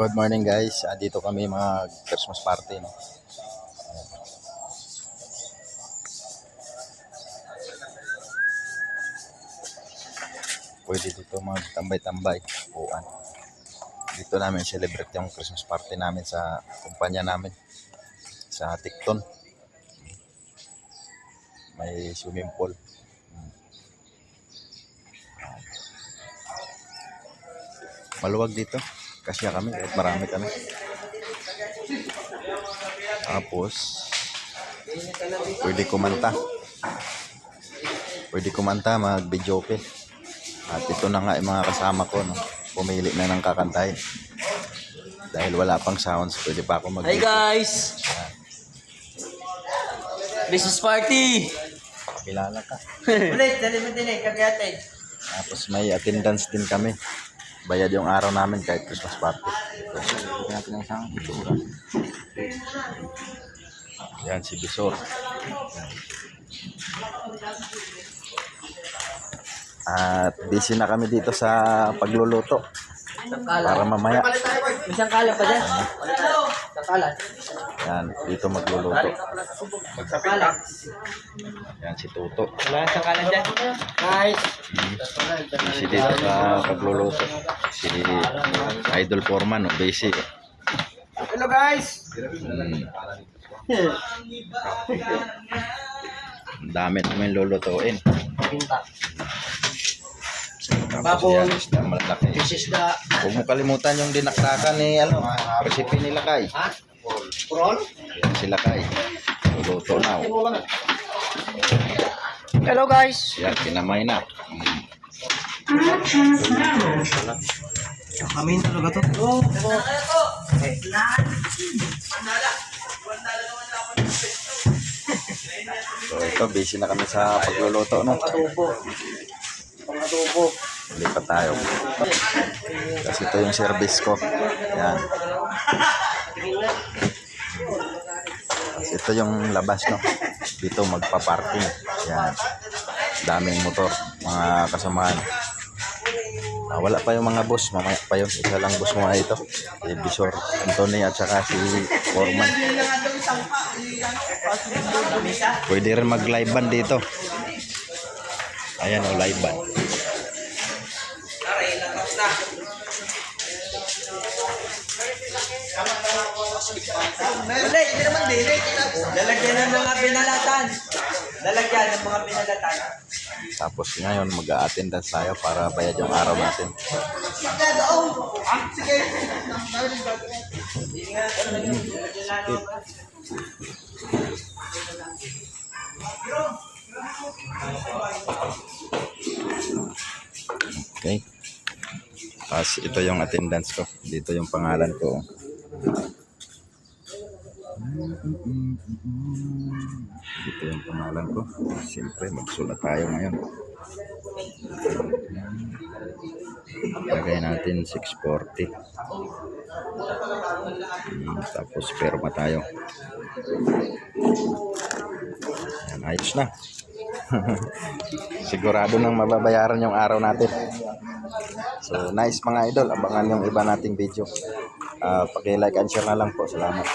Good morning guys. Dito kami mga Christmas party, no. Pwede dito magtambay-tambay, upuan. Dito namin celebrate yung Christmas party namin sa kumpanya namin sa Tikton. May swimming pool. Maluwag dito. Kasi kami, kahit marami kami. Tapos, pwede kumanta, mag-videoke. At ito na nga yung mga kasama ko, no? Pumili na ng kakantahin. Dahil wala pang sounds, pwede pa ako Hi guys! Christmas party! Kilala ka. Ulit, dali mo din eh, kagate. Tapos may attendance din kami. Bayad yung araw namin kahit Christmas party. Yan si Bisor. At busy na kami dito sa pagluluto. Para mamaya. May isang kalan pa dyan. Isang kalan. Yan, dito magluluto. Isang kalan. Yan si Tuto. Wala isang kalan dyan. Guys! Busy dito sa pagluluto. Si Idol Foreman, no? Busy. Hello guys! Ang dami namin lulutuin. Pinta. Tapos yan, isda malaki. This is the... Huwag mo kalimutan yung dinakdakan ni recipe nila Kay. Ha? Prawn? Yan sila Kay. Luluto na. Hello guys! Yan, kinamay na. Kami talaga to. So ito, busy na kami sa pagluluto, no? Pang-adobo. Lipat tayo. Kasi ito yung service ko. Yan. Kasi ito yung labas, no? Dito magpa-parking. Yan. Daming motor, mga kasamahan. Wala pa yung mga boss, mamaya pa yun. Isa lang boss mga ito. Si Bisor, Anthony at saka si Foreman. Pwede rin mag-live band dito. Ayan o, live band. Ulit, hindi naman dili. Lalagyan ng mga pinalatan. Lalagyan ng mga pinalatan. Tapos ngayon mag-a-attendance tayo para bayad yung araw natin. Okay. Tapos ito yung attendance ko. Dito yung pangalan ko. Dito yung pangalan ko. Siyempre magsulat tayo ngayon. Lagay natin 640. Tapos perma tayo. Yan, ayos na. Sigurado nang mababayaran yung araw natin. So nice mga idol. Abangan yung iba nating video. Paki-like and share na lang po. Salamat.